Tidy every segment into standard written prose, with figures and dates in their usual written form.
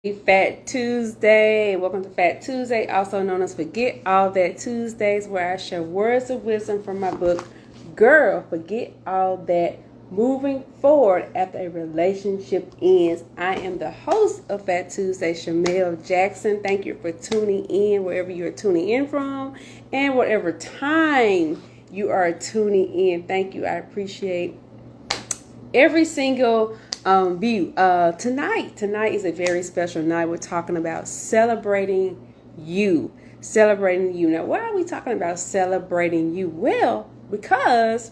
Fat Tuesday. Welcome to Fat Tuesday, also known as Forget All That Tuesdays, where I share words of wisdom from my book, Girl, Forget All That. Moving forward after a relationship ends. I am the host of Fat Tuesday, Shamel Jackson. Thank you for tuning in wherever you're tuning in from and whatever time you are tuning in. Thank you. I appreciate every single view. Tonight is a very special night. We're talking about celebrating you. Celebrating you. Now, why are we talking about celebrating you? Well, because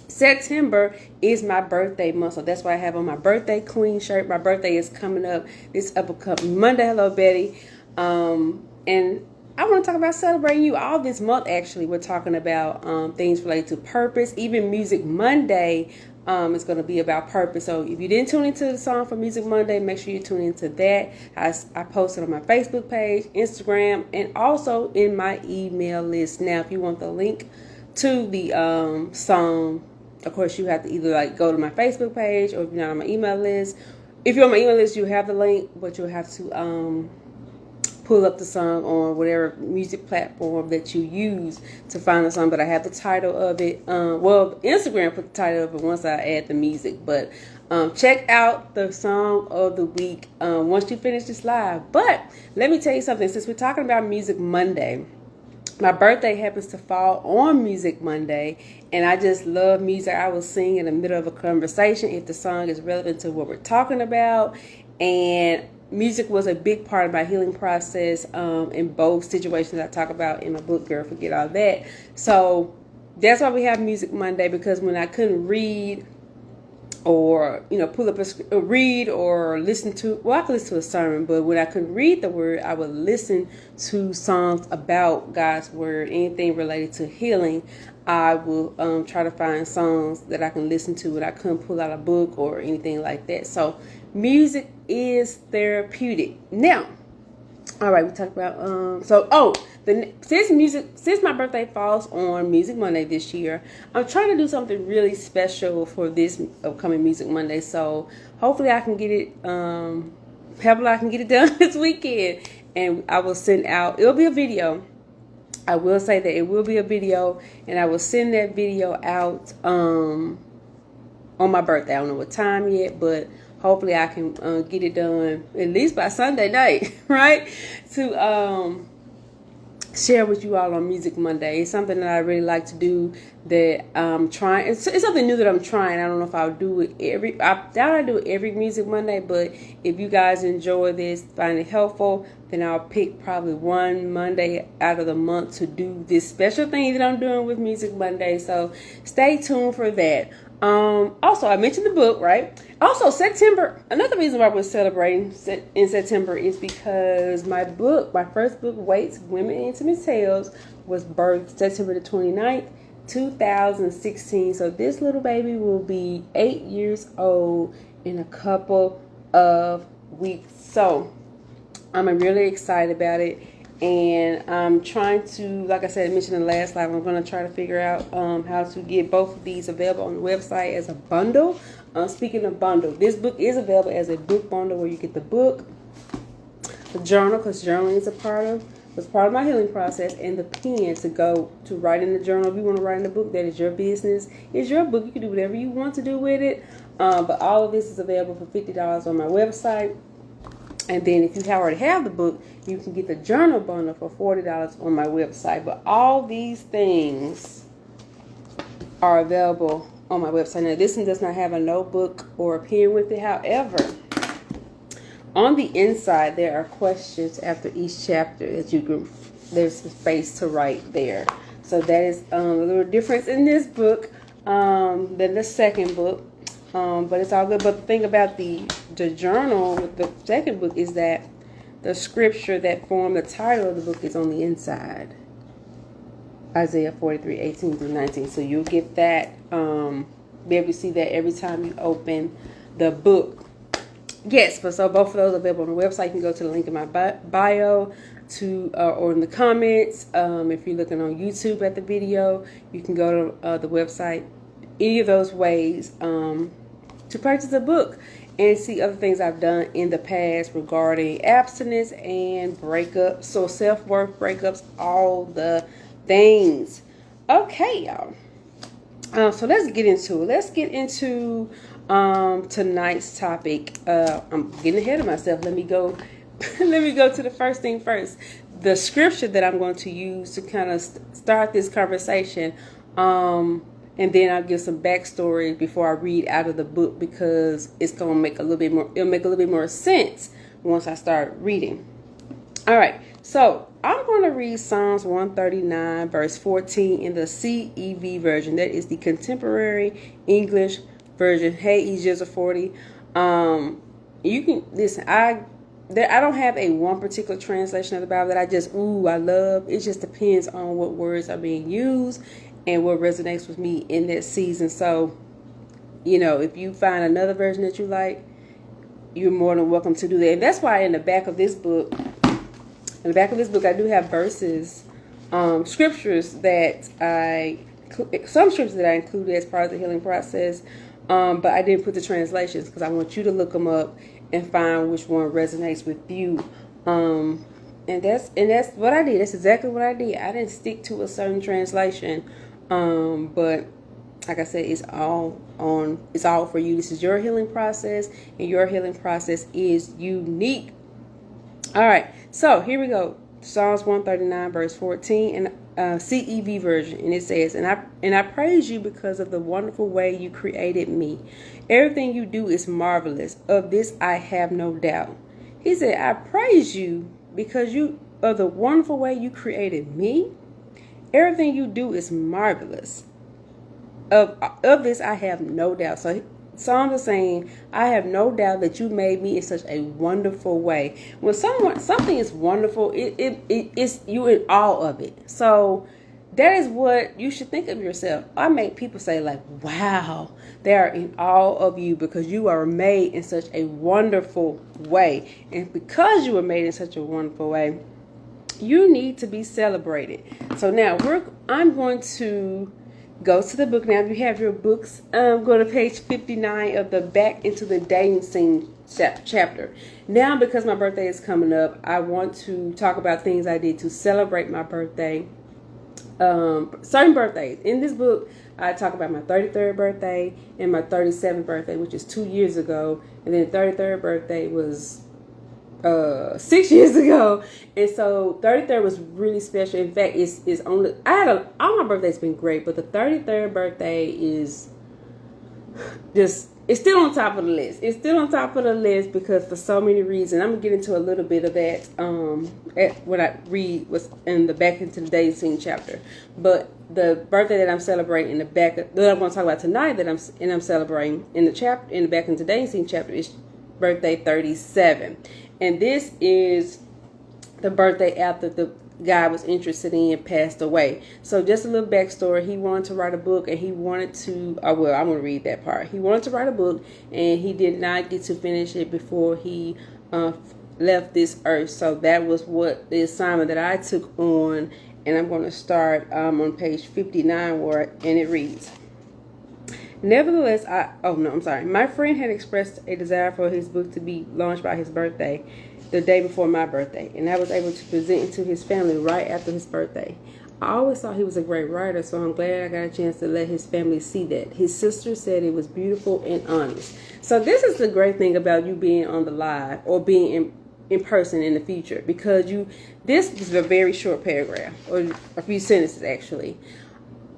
September is my birthday month, so that's why I have on my birthday queen shirt. My birthday is coming up this upcoming Monday. Hello, Betty. And I want to talk about celebrating you all this month. Actually, we're talking about things related to purpose. Even Music Monday is going to be about purpose. So if you didn't tune into the song for Music Monday, make sure you tune into that. I posted on my Facebook page, Instagram, and also in my email list. Now, if you want the link to the song, of course, you have to either go to my Facebook page, or if you're not on my email list. If you're on my email list, you have the link, but you'll have to pull up the song on whatever music platform that you use to find the song. But I have the title of it. Instagram put the title of it once I add the music. But check out the song of the week once you finish this live. But let me tell you something. Since we're talking about Music Monday, my birthday happens to fall on Music Monday, and I just love music. I will sing in the middle of a conversation if the song is relevant to what we're talking about. And music was a big part of my healing process in both situations I talk about in my book, Girl, Forget All That. So that's why we have Music Monday, because when I couldn't read or pull up a read or listen to, I could listen to a sermon, but when I couldn't read the word, I would listen to songs about God's word. Anything related to healing, I will try to find songs that I can listen to, but I couldn't pull out a book or anything like that. So music is therapeutic. Now, all right, we talked about since my birthday falls on Music Monday this year, I'm trying to do something really special for this upcoming Music Monday. So hopefully I can get it done this weekend, and I will send out. It'll be a video. I will say that it will be a video, and I will send that video out on my birthday. I don't know what time yet, but hopefully I can get it done at least by Sunday night, right? To share with you all on Music Monday. It's something that I really like to do, that I'm trying. It's something new that I'm trying. I don't know if I'll do it I doubt I do it every Music Monday, but if you guys enjoy this, find it helpful, then I'll pick probably one Monday out of the month to do this special thing that I'm doing with Music Monday. So stay tuned for that. Also, I mentioned the book, right? Also, September, another reason why we're celebrating in September is because my first book, Weights, Women Intimate Tales, was birthed September the 29th, 2016. So this little baby will be 8 years old in a couple of weeks. So I'm really excited about it. And I'm trying to, like I said, I mentioned in the last live, I'm going to try to figure out how to get both of these available on the website as a bundle. Speaking of bundle, this book is available as a book bundle, where you get the book, the journal, because journaling is was part of my healing process, and the pen to write in the journal. If you want to write in the book, that is your business. It's your book. You can do whatever you want to do with it. But all of this is available for $50 on my website. And then if you already have the book, you can get the journal bundle for $40 on my website. But all these things are available on my website. Now, this one does not have a notebook or a pen with it. However, on the inside, there are questions after each chapter that there's a space to write there. So that is a little difference in this book than the second book. But it's all good. But the thing about the journal with the second book is that the scripture that formed the title of the book is on the inside. Isaiah 43:18-19. So you'll get that, be able to see that every time you open the book. Yes, but so both of those are available on the website. You can go to the link in my bio or in the comments. If you're looking on YouTube at the video, you can go to the website. Any of those ways to purchase a book. and see other things I've done in the past regarding abstinence and breakups. So self-worth, breakups, all the things. Okay, y'all. So let's get into it. Let's get into tonight's topic. I'm getting ahead of myself. Let me go. Let me go to the first thing first. The scripture that I'm going to use to kind of start this conversation. And then I'll give some backstory before I read out of the book, because it's going to make a little bit more. It'll make a little bit more sense once I start reading. All right. So I'm going to read Psalms 139 verse 14 in the CEV version. That is the Contemporary English version. Hey, Egyptian 40. You can listen. I don't have a one particular translation of the Bible that I love. It just depends on what words are being used and what resonates with me in that season. So, if you find another version that you like, you're more than welcome to do that. And that's why in the back of this book, I do have verses, scriptures that some scriptures that I included as part of the healing process. But I didn't put the translations because I want you to look them up and find which one resonates with you. And that's what I did. That's exactly what I did. I didn't stick to a certain translation. But like I said, it's all for you. This is your healing process, and your healing process is unique. All right. So here we go. Psalms 139 verse 14 and CEV version, and it says, and I praise you because of the wonderful way you created me. Everything you do is marvelous. Of this I have no doubt. He said, I praise you because of the wonderful way you created me. Everything you do is marvelous. Of this I have no doubt. So Psalms are saying, I have no doubt that you made me in such a wonderful way. When something is wonderful, it's you in awe of it. So that is what you should think of yourself. I make people say like, wow, they are in awe of you because you are made in such a wonderful way. And because you were made in such a wonderful way, you need to be celebrated. So now I'm going to go to the book. Now, if you have your books, go to page 59 of the Back into the Dating Scene chapter. Now, because my birthday is coming up, I want to talk about things I did to celebrate my birthday. Certain birthdays. In this book, I talk about my 33rd birthday and my 37th birthday, which is 2 years ago. And then the 33rd birthday was 6 years ago, and so 33rd was really special. In fact, it's only all my birthday's been great, but the 33rd birthday is it's still on top of the list. It's still on top of the list because for so many reasons. I'm gonna get into a little bit of that what I read was in the Back into the Dating Scene chapter. But the birthday that I'm celebrating that I'm going to talk about tonight that I'm celebrating in the Back into the Dating Scene chapter is birthday 37. And this is the birthday after the guy I was interested in passed away. So just a little backstory. He wanted to write a book, and he wanted to, I'm going to read that part. He wanted to write a book, and he did not get to finish it before he left this earth. So that was what the assignment that I took on. And I'm going to start on page 59 and it reads, nevertheless, my friend had expressed a desire for his book to be launched by his birthday, the day before my birthday, and I was able to present it to his family right after his birthday. I always thought he was a great writer, so I'm glad I got a chance to let his family see that. His sister said it was beautiful and honest. So this is the great thing about you being on the live or being in person in the future, because this is a very short paragraph, or a few sentences actually,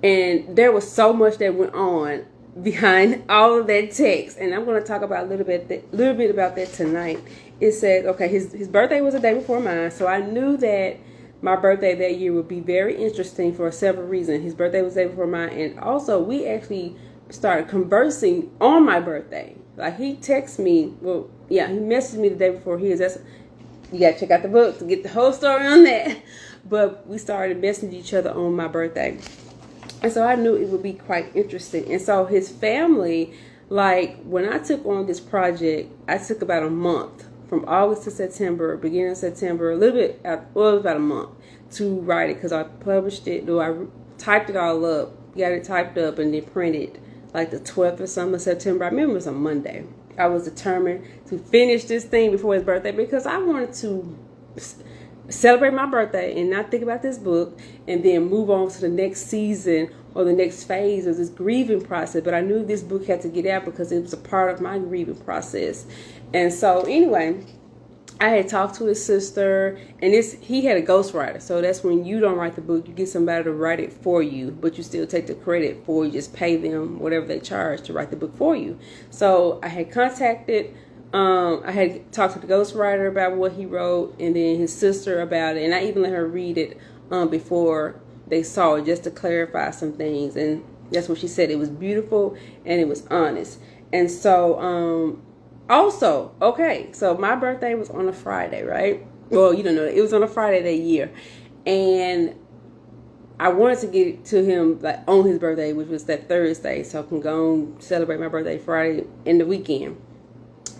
and there was so much that went on behind all of that text, and I'm going to talk about a little bit about that tonight. It said, okay, his birthday was the day before mine, so I knew that my birthday that year would be very interesting for several reasons. His birthday was the day before mine, and also we actually started conversing on my birthday. Like he texted me, he messaged me the day before his. You got to check out the book to get the whole story on that. But we started messaging each other on my birthday. And so I knew it would be quite interesting. And so his family, like when I took on this project, I took about a month from August to September, beginning of September, it was about a month to write it because I published it, I typed it all up, got it typed up and then printed like the 12th or something of September. I remember it was a Monday. I was determined to finish this thing before his birthday because I wanted to celebrate my birthday and not think about this book and then move on to the next season or the next phase of this grieving process. But I knew this book had to get out because it was a part of my grieving process. And so anyway, I had talked to his sister, and he had a ghostwriter. So that's when you don't write the book, you get somebody to write it for you, but you still take the credit for, you just pay them whatever they charge to write the book for you. So I had contacted, I had talked to the ghostwriter about what he wrote, and then his sister about it, and I even let her read it before they saw it, just to clarify some things. And that's what she said. It was beautiful and it was honest. And so also, okay, so my birthday was on a Friday, right? Well, you don't know, it was on a Friday that year. And I wanted to get it to him like on his birthday, which was that Thursday, so I can go and celebrate my birthday Friday in the weekend.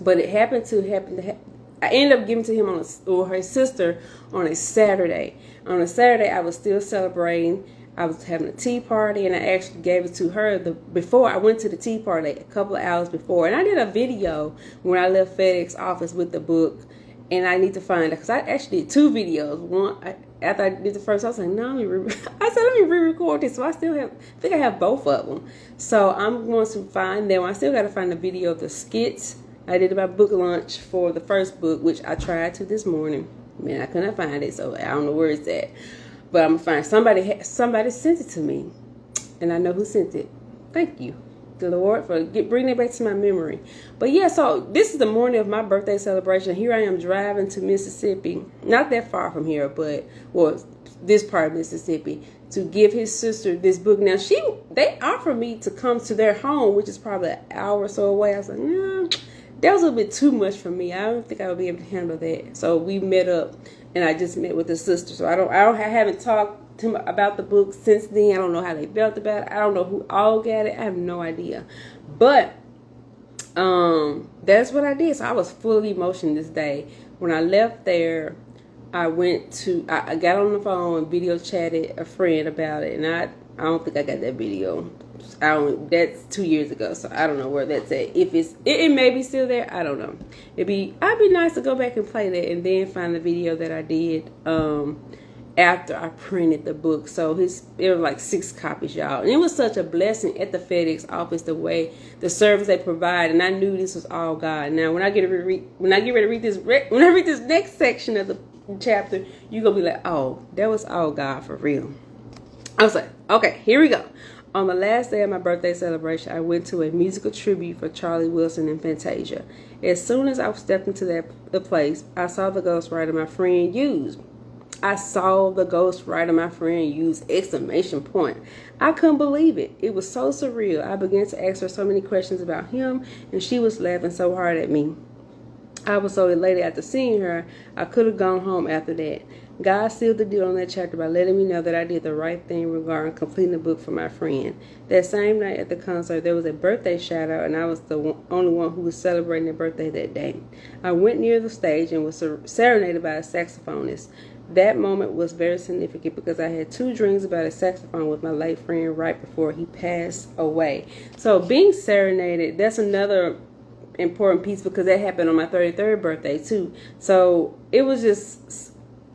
But it happened to I ended up giving to him or his sister on a Saturday. On a Saturday, I was still celebrating. I was having a tea party, and I actually gave it to her before I went to the tea party, a couple of hours before. And I did a video when I left FedEx office with the book, and I need to find it because I actually did two videos. One after I did the first, I was like, no, let me re-record this. So I think I have both of them. So I'm going to find them. I still got to find the video of the skits I did about book launch for the first book, which I tried to this morning. Man, I couldn't find it, so I don't know where it's at. But I'm going to find somebody sent it to me, and I know who sent it. Thank you, the Lord, for bringing it back to my memory. But yeah, so this is the morning of my birthday celebration. Here I am driving to Mississippi, not that far from here, but this part of Mississippi, to give his sister this book. Now they offered me to come to their home, which is probably an hour or so away. I was like, no, that was a little bit too much for me. I don't think I would be able to handle that. So we met up. And I just met with the sister, so I haven't talked to him about the book since then. I don't know how they felt about it. I don't know who all got it. I have no idea. But that's what I did. So I was full of emotion this day. When I left there, I got on the phone and video chatted a friend about it, and I don't think I got that video. That's 2 years ago, so I don't know where that's at. If it may be still there, I don't know. I'd be nice to go back and play that and then find the video that I did after I printed the book. So it was like 6 copies, y'all, and it was such a blessing at the FedEx office, the way the service they provide, and I knew this was all God. Now when I get ready to read this next section of the chapter, you're gonna be like, oh, that was all God for real. I was like, okay, here we go. On the last day of my birthday celebration, I went to a musical tribute for Charlie Wilson and Fantasia. As soon as I stepped into the place, I saw the ghostwriter my friend used. Exclamation point. I couldn't believe it. It was so surreal. I began to ask her so many questions about him, and she was laughing so hard at me. I was so elated after seeing her, I could have gone home after that. God sealed the deal on that chapter by letting me know that I did the right thing regarding completing the book for my friend. That same night at the concert, there was a birthday shout-out, and I was the only one who was celebrating their birthday that day. I went near the stage and was serenaded by a saxophonist. That moment was very significant because I had 2 dreams about a saxophone with my late friend right before he passed away. So being serenaded, that's another important piece because that happened on my 33rd birthday too. So it was just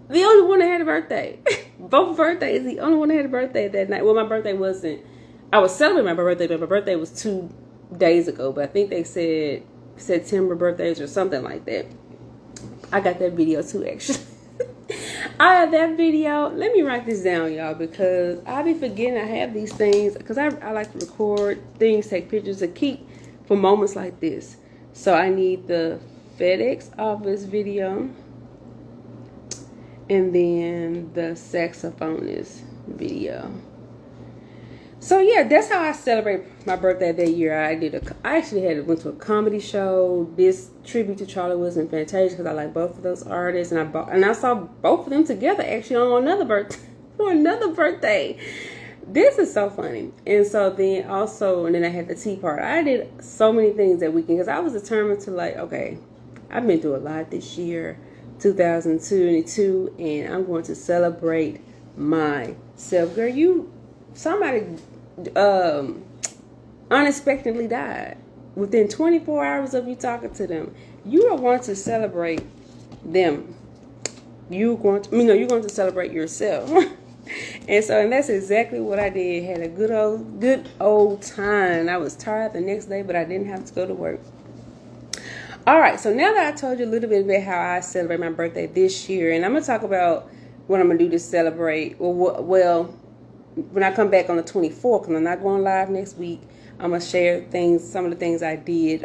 the only one that had a birthday. Both birthdays, the only one that had a birthday that night. Well, my birthday wasn't. I was celebrating my birthday, but my birthday was 2 days ago. But I think they said September birthdays or something like that. I got that video too, actually. I have that video. Let me write this down, y'all, because I be forgetting I have these things. Because I like to record things, take pictures, to keep for moments like this. So I need the FedEx office video. And then the saxophonist video. So yeah, that's how I celebrate my birthday that year. I actually went to a comedy show, this tribute to Charlie Wilson and Fantasia, because I like both of those artists, and I saw both of them together actually on another birthday. This is so funny. And so then I had the tea party. I did so many things that weekend because I was determined to okay, I've been through a lot this year, 2022, and I'm going to celebrate myself. Girl, somebody unexpectedly died within 24 hours of you talking to them, you are going to celebrate them. You're going to celebrate yourself. And that's exactly what I did. Had a good old time. I was tired the next day, but I didn't have to go to work. All right, so now that I told you a little bit about how I celebrate my birthday this year, and I'm going to talk about what I'm going to do to celebrate. Well, when I come back on the 24th, because I'm not going live next week, I'm going to share some of the things I did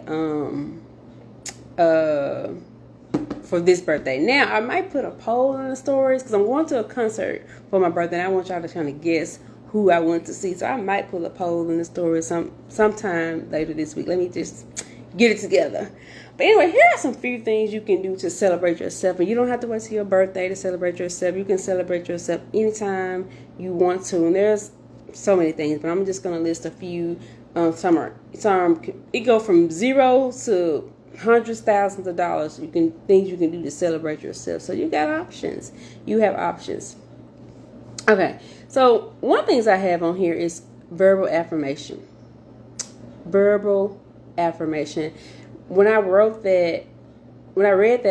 for this birthday. Now, I might put a poll in the stories because I'm going to a concert for my birthday, and I want y'all to kind of guess who I went to see. So I might put a poll in the stories sometime later this week. Let me just get it together. But anyway, here are some few things you can do to celebrate yourself. And you don't have to wait till your birthday to celebrate yourself. You can celebrate yourself anytime you want to. And there's so many things, but I'm just going to list a few. It go from zero to hundreds, thousands of dollars. Things you can do to celebrate yourself. So you got options. You have options. Okay. So one of the things I have on here is verbal affirmation. Verbal affirmation. When I read that,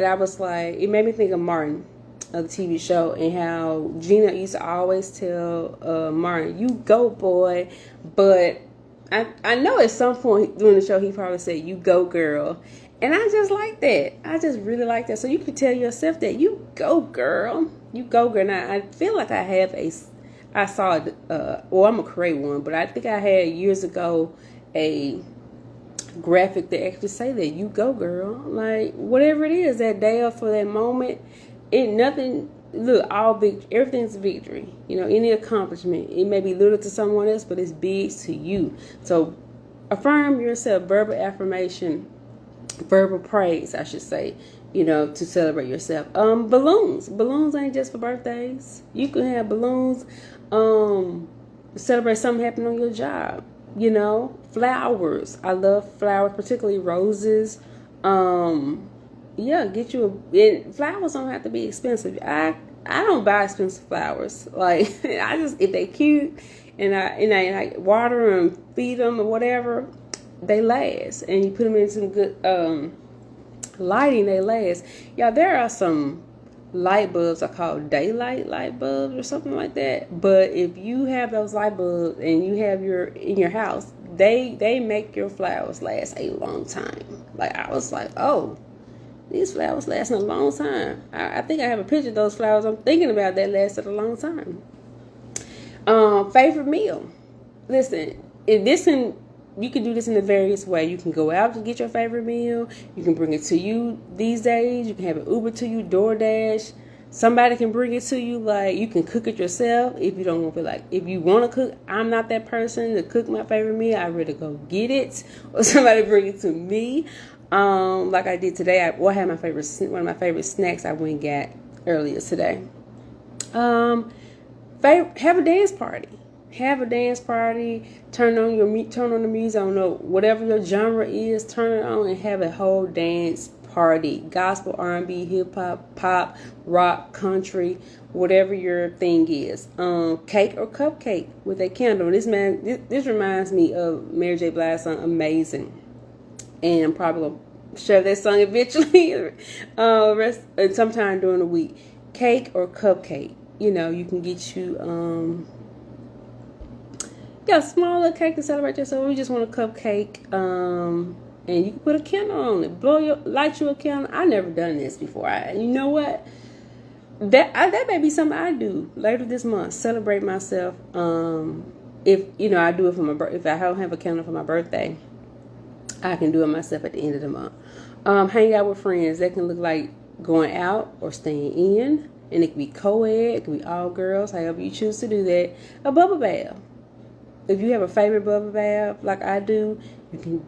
I was like, it made me think of Martin, of the TV show, and how Gina used to always tell Martin, "You go, boy." But I know at some point during the show he probably said, "You go, girl." And I just like that. I just really like that. So you can tell yourself that, "You go, girl. You go, girl." Now, I feel like I saw it, I'm going to create one, but I think I had years ago a graphic that actually say that, "You go, girl." Like, whatever it is, that day or for that moment, everything's a victory. Any accomplishment, it may be little to someone else, but it's big to you. So affirm yourself, verbal affirmation, verbal praise, I should say, to celebrate yourself. Balloons ain't just for birthdays. You can have balloons, celebrate something happened on your job. Flowers. I love flowers, particularly roses. Get you flowers don't have to be expensive. I don't buy expensive flowers. Like, if they cute and I water them, feed them or whatever, they last. And you put them in some good lighting, they last. There are some light bulbs are called daylight light bulbs or something like that. But if you have those light bulbs and you have in your house, they make your flowers last a long time. Like, I was like, oh, these flowers last a long time. I think I have a picture of those flowers I'm thinking about that lasted a long time. Favorite meal. Listen, you can do this in a various way. You can go out to get your favorite meal. You can bring it to you these days. You can have it Uber to you, DoorDash. Somebody can bring it to you. Like, you can cook it yourself if you don't want to. Like, if you want to cook, I'm not that person to cook my favorite meal. I'd rather go get it or somebody bring it to me. Like I did today. I had one of my favorite snacks I went and got earlier today. Have a dance party. Have a dance party. Turn on the music. I don't know, whatever your genre is. Turn it on and have a whole dance party. Gospel, R&B, hip hop, pop, rock, country, whatever your thing is. Cake or cupcake with a candle. This reminds me of Mary J. Blige's song "Amazing," and I'm probably gonna share that song eventually. Sometime during the week. Cake or cupcake. You can get you a small little cake to celebrate yourself. You just want a cupcake, and you can put a candle on it. Light you a candle. I never done this before. You know what? That may be something I do later this month. Celebrate myself. If I do it for my birthday. If I don't have a candle for my birthday, I can do it myself at the end of the month. Hang out with friends. That can look like going out or staying in, and it can be co-ed. It can be all girls. However you choose to do that. A bubble bath. If you have a favorite bubble bath like I do,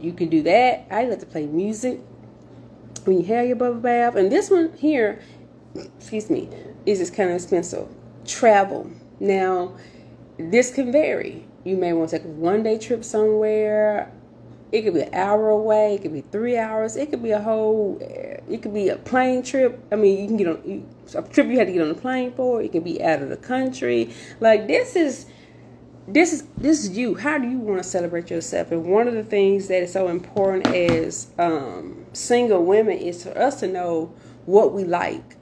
you can do that. I like to play music when you have your bubble bath. And this one here, is just kind of expensive. Travel. Now, this can vary. You may want to take a one-day trip somewhere. It could be an hour away. It could be 3 hours. It could be it could be a plane trip. I mean, you can get on a trip you had to get on a plane for. It can be out of the country. Like, this is this is you. How do you want to celebrate yourself? And one of the things that is so important as single women is for us to know what we like.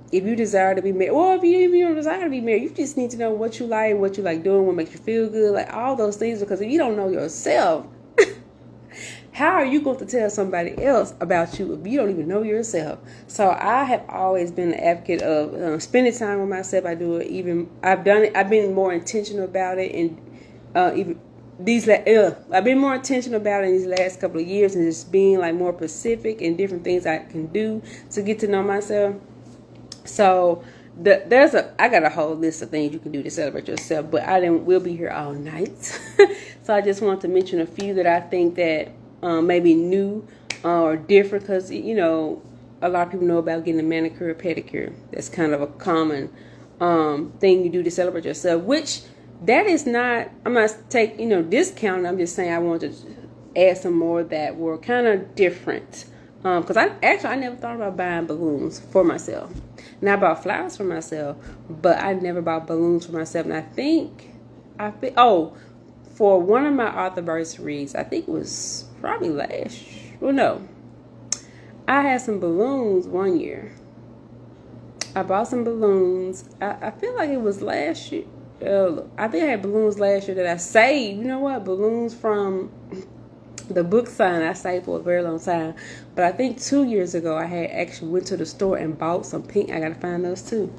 If you desire to be married, or if you don't desire to be married, you just need to know what you like doing, what makes you feel good, like all those things. Because if you don't know yourself, how are you going to tell somebody else about you if you don't even know yourself? So I have always been an advocate of spending time with myself. I do it. Even I've done it. I've been more intentional about it, and even I've been more intentional about it in these last couple of years, and just being like more specific and different things I can do to get to know myself. So I got a whole list of things you can do to celebrate yourself, but we'll be here all night. So I just want to mention a few that I think that maybe new or different, because a lot of people know about getting a manicure or pedicure. That's kind of a common thing you do to celebrate yourself, which that is not, I'm not discounting. I'm just saying I want to add some more that were kind of different, because I never thought about buying balloons for myself. And I bought flowers for myself, but I never bought balloons for myself. And for one of my anniversaries, I think it was probably I had some balloons one year. I bought some balloons. I feel like it was last year. I think I had balloons last year that I saved. You know what? Balloons from the book sign I saved for a very long time. But I think 2 years ago I had actually went to the store and bought some pink. I gotta find those too.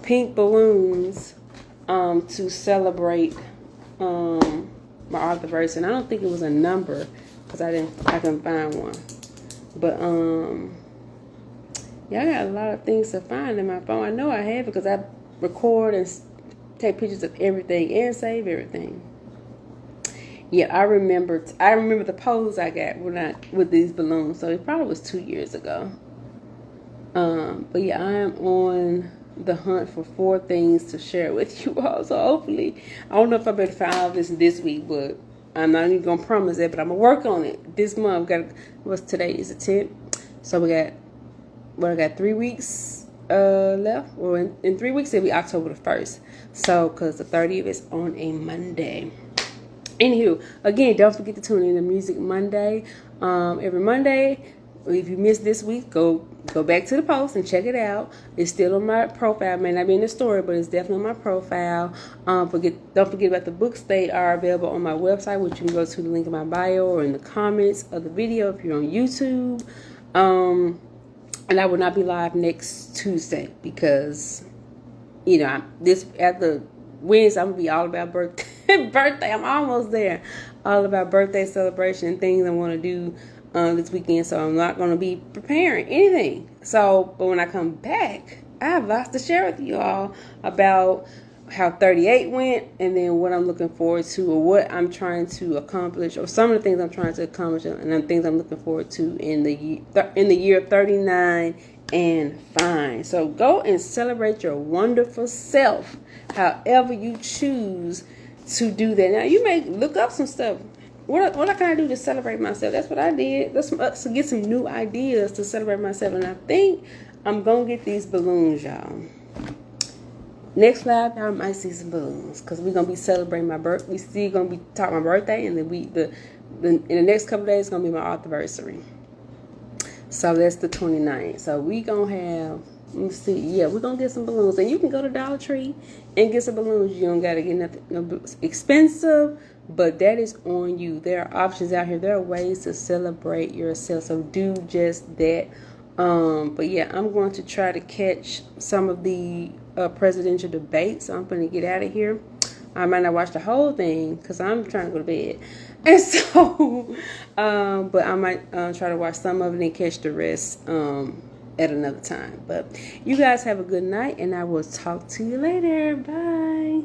Pink balloons to celebrate my anniversary. And I don't think it was a number because I couldn't find one. But yeah, I got a lot of things to find in my phone. I know I have because I record and take pictures of everything and save everything. Yeah, I remember the pose I got with these balloons. So it probably was 2 years ago. But yeah, I am on the hunt for 4 things to share with you all. So hopefully, I don't know if I'm going to find all this week, but I'm not even going to promise that, but I'm going to work on it this month. What's today? Is the 10th. So I got 3 weeks left. Well, in 3 weeks, it'll be October the 1st. So, because the 30th is on a Monday. Anywho, again, don't forget to tune in to Music Monday. Every Monday. If you missed this week, go back to the post and check it out. It's still on my profile. It may not be in the story, but it's definitely on my profile. Don't forget about the books. They are available on my website, which you can go to the link in my bio or in the comments of the video if you're on YouTube. And I will not be live next Tuesday because, after Wednesday, I'm going to be all about birthday. I'm almost there. All about birthday celebration and things I want to do this weekend. So I'm not going to be preparing anything. But when I come back, I have lots to share with you all about how 38 went and then what I'm looking forward to or what I'm trying to accomplish or some of the things I'm trying to accomplish and the things I'm looking forward to in the year 39 and fine. So go and celebrate your wonderful self however you choose to do that. Now you may look up some stuff. What can I do to celebrate myself? That's what I did. Let's get some new ideas to celebrate myself. And I think I'm going to get these balloons, y'all. Next live, y'all might see some balloons because we're going to be celebrating my birthday. We still going to be talking my birthday. And then in the next couple of days, it's going to be my anniversary. So that's the 29th. So we going to have, let me see. Yeah, we're going to get some balloons. And you can go to Dollar Tree and get some balloons. You don't got to get nothing expensive. But that is on you. There are options out here. There are ways to celebrate yourself. So do just that. But yeah, I'm going to try to catch some of the presidential debates. So I'm going to get out of here. I might not watch the whole thing because I'm trying to go to bed. And so, but I might try to watch some of it and catch the rest at another time. But you guys have a good night and I will talk to you later. Bye.